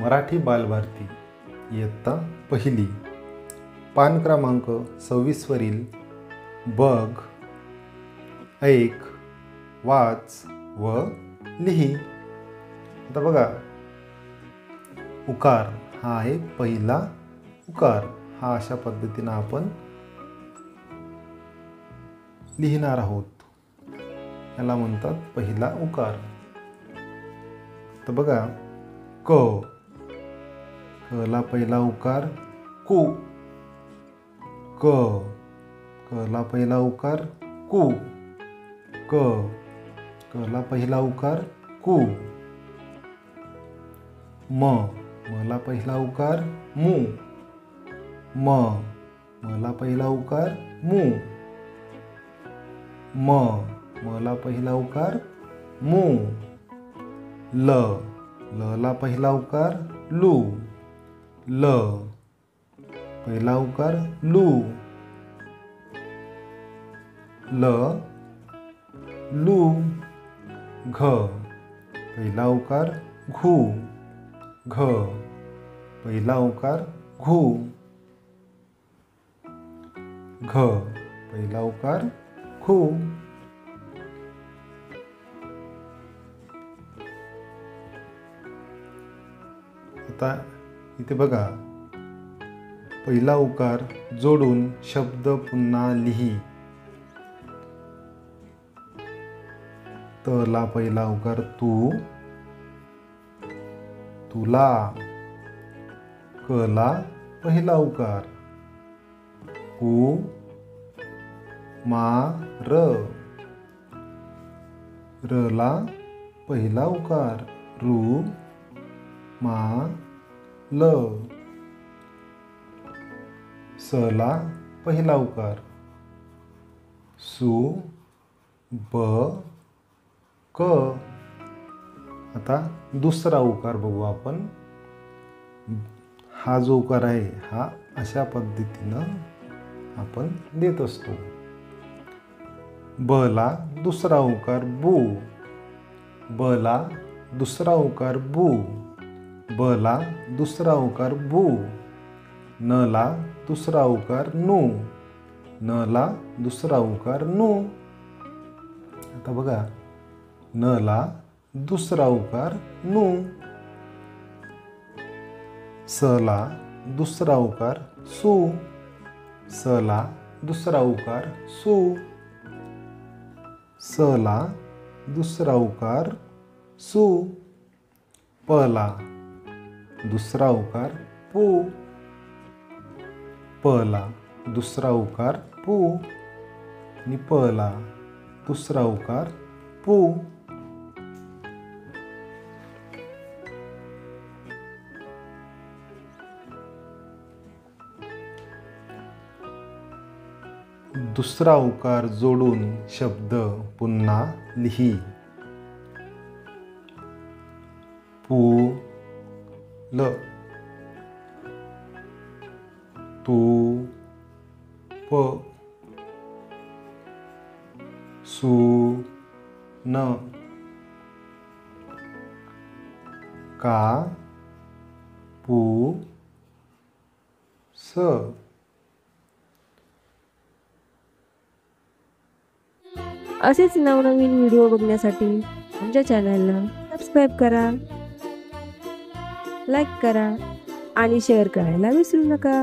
मराठी बालभारती इयत्ता पहिली, पान क्रमांक 26 वरील बघ, ऐक, वाच व लिही। आता बघा, उकार हा आहे पहिला उकार। हा अशा पद्धतीने आपण लिहिणार आहोत, याला म्हणतात पहिला उकार। तर बघा, क, ला पहिला उकार कु, क, ला पहिला उकार कु, ला पहिला उकार कु, म, ला पहिला उकार मु, ला पहिला उकार मु, ला पहिला उकार मु, ला पहिला उकार लू, पहिला उकार लू, लू, घ, पहिला उकार घू, पहिला उकार घू, पहिला उकार घू। आता इथे बघा, पहिला उकार जोडून शब्द पुन्हा लिही। त ला पहिला उकार तू, तुला, क ला पहिला उकार कु, मा, र ला पहिला उकार रु, मा, ल, स ला पहिला उकार सु, ब, क। आता दुसरा उकार बघू आपण। हा जो उकार आहे हा अशा पद्धतीनं आपण देत असतो। ब ला दुसरा उकार बू, ब ला दुसरा उकार बू, ब ला दुसरा उकार बू, न ला दुसरा उकार नू, न ला दुसरा उकार नू। आता बघा, न ला दुसरा उकार नू, स ला दुसरा उकार सु, स ला दुसरा उकार सु, स ला दुसरा उकार सु, प ला दुसरा उकार पू, प ला दुसरा उकार पू आणि प ला दुसरा उकार पू। दुसरा उकार जोडून शब्द पुन्हा लिही। पूल, तूप, सून, कापूस। असेच नवनवीन व्हिडिओ बघण्यासाठी आमच्या चॅनलला सबस्क्राईब करा, लाईक करा आणि शेअर करायला विसरू नका।